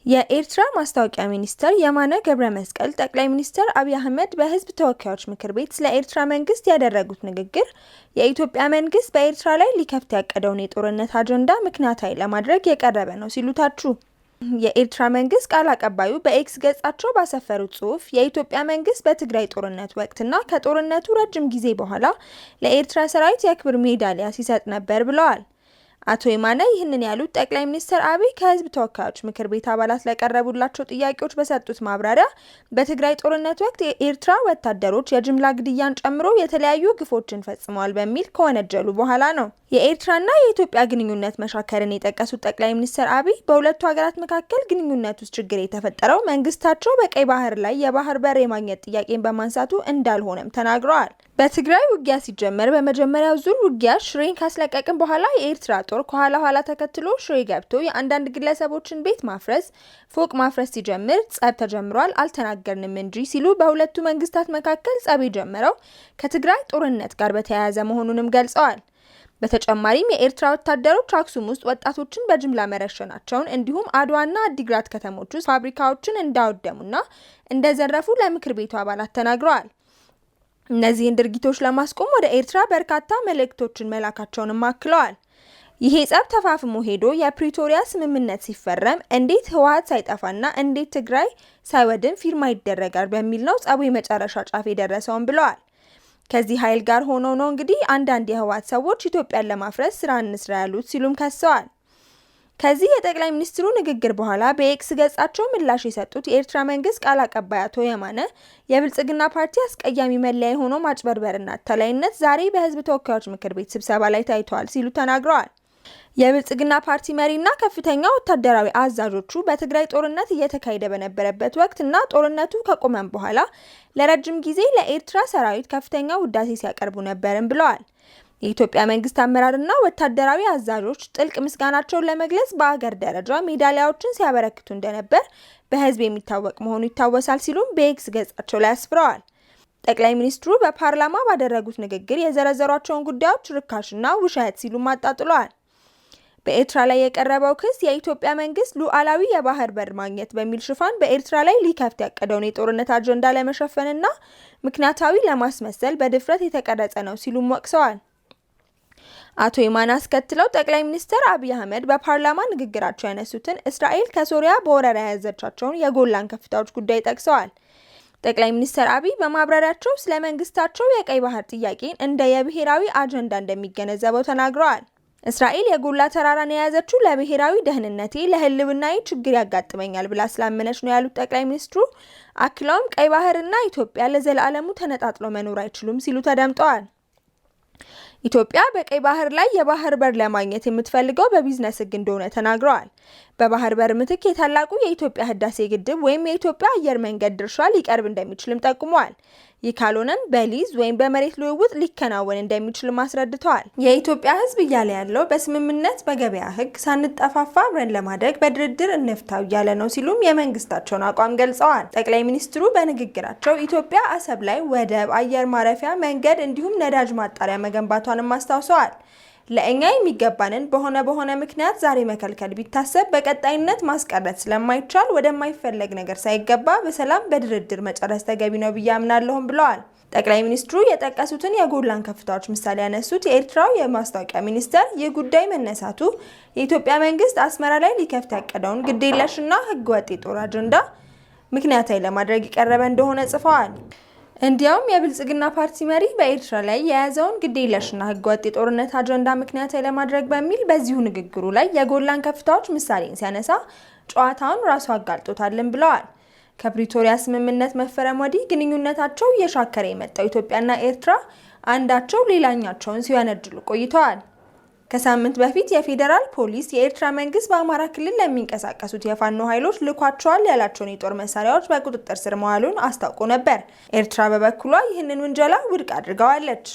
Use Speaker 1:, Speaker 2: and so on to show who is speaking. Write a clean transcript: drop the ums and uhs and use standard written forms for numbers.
Speaker 1: የኤርትራ ማስታወቂያ ሚኒስትር የማነ ገብረመስቀል ጠቅላይ ሚኒስትር አብይ አህመድ በህዝብ ተወካዮች ምክር ቤት ስለ ኤርትራ መንግስት ያደረጉት ንግግር የኢትዮጵያ መንግስት በኤርትራ ላይ ሊከፍት ያቀደውን የጦርነት አጀንዳ ምክንያታዊ ለማድረግ የቀረበ ነው ሲሉ ታቹ። የኤርትራ መንግስት ቃል አቀባዩ በኤክስ ገጻቸው ባሰፈሩት ጽሑፍ የኢትዮጵያ መንግስት በትግራይ ጦርነት ወቅትና ከጦርነቱ ረጅም ጊዜ በኋላ ለኤርትራ ሰራዊት የክብር ሜዳሊያ ሲሰጥ ነበር ብለዋል። አቶ የማነ ይህንን ያሉት ጠቅላይ ሚኒስትር አብይ ከህዝብ ተወካዮች ምክር ቤት አባላት ለቀረቡላቸው ጥያቄዎች በሰጡት ማብራሪያ በትግራይ ጦርነት ወቅት የኤርትራ ወታደሮች የጅምላ ግድያን ጨምሮ የተለያዩ ግፎችን ፈጽመዋል በሚል ከወነጀሉ በኋላ ነው። የኤርትራና የኢትዮጵያ ግንኙነት መሻከርን የጠቀሱት ጠቅላይ ሚኒስትር አብይ በሁለቱ ሀገራት መካከል ግንኙነት ውስጥ ችግር የተፈጠረው መንግስታቸው በቀይ ባህር ላይ የባህር በር የማግኘት ጥያቄን በማንሳቱ እንዳልሆነም ተናግረዋል። በትግራይ ውጊያ ሲጀመር በመጀመሪያው ዙር ውጊያ ሽሬን ካስለቀቅን በኋላ የኤርትራ ጦር ከኋላ ተከትሎ ሽሬ ገብቶ የአንዳንድ ግለሰቦችን ቤት ማፍረስ፣ ፎቅ ማፍረስ ሲጀምር ጸብ ተጀምሯል አልተናገርንም እንጂ ሲሉ በሁለቱ መንግስታት መካከል ጸብ የጀመረው ከትግራይ ጦርነት ጋር በተያያዘ መሆኑንም ገልጸዋል። በተጨማሪም የኤርትራ ወታደሮች አክሱም ውስጥ ወጣቶችን በጅምላ መረሸናቸውን እንዲሁም አድዋና አዲግራት ከተሞች ውስጥ ፋብሪካዎችን እንዳወደሙና እንደዘረፉ ለምክር ቤቱ አባላት ተናግረዋል። እነዚህን ድርጊቶች ለማስቆም ወደ ኤርትራ በርካታ መልእክቶችን መላካቸውንም አክለዋል። ይሄ ጸብ ተፋፍሞ ሄዶ የፕሪቶሪያ ስምምነት ሲፈረም እንዴት ህወሓት ሳይጠፋና እንዴት ትግራይ ሳይወድም ፊርማ ይደረጋል በሚል ነው ጸቡ የመጨረሻ ጫፍ የደረሰውን ብለዋል። ከዚህ ኃይል ጋር ሆነው ነው እንግዲህ አንዳንድ የህወሓት ሰዎች ኢትዮጵያን ለማፍረስ ስራ እንስራ ያሉት ሲሉም ከሰዋል። ከዚህ የጠቅላይ ሚኒስትሩ ንግግር በኋላ በኤክስ ገጻቸው ምላሽ የሰጡት የኤርትራ መንግስት ቃል አቀባይ አቶ የማነ የብልጽግና ፓርቲ አስቀያሚ መለያ የሆነው ማጭበርበርና አታላይነት ዛሬ በህዝብ ተወካዮች ምክር ቤት ስብሰባ ላይ ታይቷል ሲሉ ተናግረዋል። የብልጽግና ፓርቲ መሪና ከፍተኛ ወታደራዊ አዛዦቹ በትግራይ ጦርነት እየተካሄደ በነበረበት ወቅትና ጦርነቱ ከቆመም በኋላ ለረጅም ጊዜ ለኤርትራ ሰራዊት ከፍተኛ ውዳሴ ሲያቀርቡ ነበርም ብለዋል። የኢትዮጵያ መንግስት አመራርና ወታደራዊ አዛዦች ጥልቅ ምስጋናቸውን ለመግለጽ በአገር ደረጃ ሜዳሊያዎችን ሲያበረክቱ እንደነበር በህዝብ የሚታወቅ መሆኑ ይታወሳል ሲሉም በኤክስ ገጻቸው ላይ አስፍረዋል። ጠቅላይ ሚኒስትሩ በፓርላማ ባደረጉት ንግግር የዘረዘሯቸውን ጉዳዮች ርካሽና ውሸት ሲሉም አጣጥለዋል። በኤርትራ ላይ የቀረበው ክስ የኢትዮጵያ መንግስት ሉዓላዊ የባህር በር ማግኘት በሚል ሽፋን በኤርትራ ላይ ሊከፍት ያቀደውን የጦርነት አጀንዳ ለመሸፈንና ምክንያታዊ ለማስመሰል በድፍረት የተቀረጸ ነው ሲሉም ወቅሰዋል። አቶ የማነ አስከትለው ጠቅላይ ሚኒስትር አብይ አህመድ በፓርላማ ንግግራቸው ያነሱትን እስራኤል ከሶሪያ በወረራ የያዘቻቸውን የጎላን ከፍታዎች ጉዳይ ጠቅሰዋል። ጠቅላይ ሚኒስትር አብይ በማብራሪያቸው ስለ መንግስታቸው የቀይ ባህር ጥያቄን እንደ የብሔራዊ አጀንዳ እንደሚገነዘበው ተናግረዋል። እስራኤል የጎላ ተራራን የያዘችው ለብሔራዊ ደህንነቴ ለህልውናዬ ችግር ያጋጥመኛል ብላ ስላመነች ነው ያሉት ጠቅላይ ሚኒስትሩ አክለውም ቀይ ባህርና ኢትዮጵያ ለዘላለሙ ተነጣጥለው መኖር አይችሉም ሲሉ ተደምጠዋል። ኢትዮጵያ በቀይ ባህር ላይ የባህር በር ለማግኘት የምትፈልገው በቢዝነስ ህግ እንደሆነ ተናግረዋል። በባህር በር ምትክ የታላቁ የኢትዮጵያ ህዳሴ ግድብ ወይም የኢትዮጵያ አየር መንገድ ድርሻ ሊቀርብ እንደሚችልም ጠቁመዋል። ይህ ካልሆነም በሊዝ ወይም በመሬት ልውውጥ ሊከናወን እንደሚችል አስረድተዋል። የኢትዮጵያ ህዝብ እያለ ያለው በስምምነት በገበያ ህግ ሳንጠፋፋ አብረን ለማደግ በድርድር እንፍታው እያለ ነው ሲሉም የመንግስታቸውን አቋም ገልጸዋል። ጠቅላይ ሚኒስትሩ በንግግራቸው ኢትዮጵያ አሰብ ላይ ወደብ፣ አየር ማረፊያ፣ መንገድ እንዲሁም ነዳጅ ማጣሪያ መገንባቷንም አስታውሰዋል። ለእኛ የሚገባንን በሆነ ምክንያት ዛሬ መከልከል ቢታሰብ በቀጣይነት ማስቀረት ስለማይቻል ወደማይፈለግ ነገር ሳይገባ በሰላም በድርድር መጨረስ ተገቢ ነው ብዬ አምናለሁም ብለዋል። ጠቅላይ ሚኒስትሩ የጠቀሱትን የጎላን ከፍታዎች ምሳሌ ያነሱት የኤርትራው የማስታወቂያ ሚኒስትር ይህ ጉዳይ መነሳቱ የኢትዮጵያ መንግስት አስመራ ላይ ሊከፍት ያቀደውን ግዴለሽና ህገወጥ የጦር አጀንዳ ምክንያታዊ ለማድረግ የቀረበ እንደሆነ ጽፈዋል። እንዲያውም የብልጽግና ፓርቲ መሪ በኤርትራ ላይ የያዘውን ግዴለሽና ህገወጥ የጦርነት አጀንዳ ምክንያታዊ ለማድረግ በሚል በዚሁ ንግግሩ ላይ የጎላን ከፍታዎች ምሳሌን ሲያነሳ ጨዋታውን ራሱ አጋልጦታልን ብለዋል። ከፕሪቶሪያ ስምምነት መፈረም ወዲህ ግንኙነታቸው እየሻከረ የመጣው ኢትዮጵያና ኤርትራ አንዳቸው ሌላኛቸውን ሲወነጅሉ ቆይተዋል። ከሳምንት በፊት የፌዴራል ፖሊስ የኤርትራ መንግስት በአማራ ክልል ለሚንቀሳቀሱት የፋኖ ኃይሎች ልኳቸዋል ያላቸውን የጦር መሳሪያዎች በቁጥጥር ስር መዋሉን አስታውቆ ነበር። ኤርትራ በበኩሏ ይህንን ውንጀላ ውድቅ አድርገዋለች።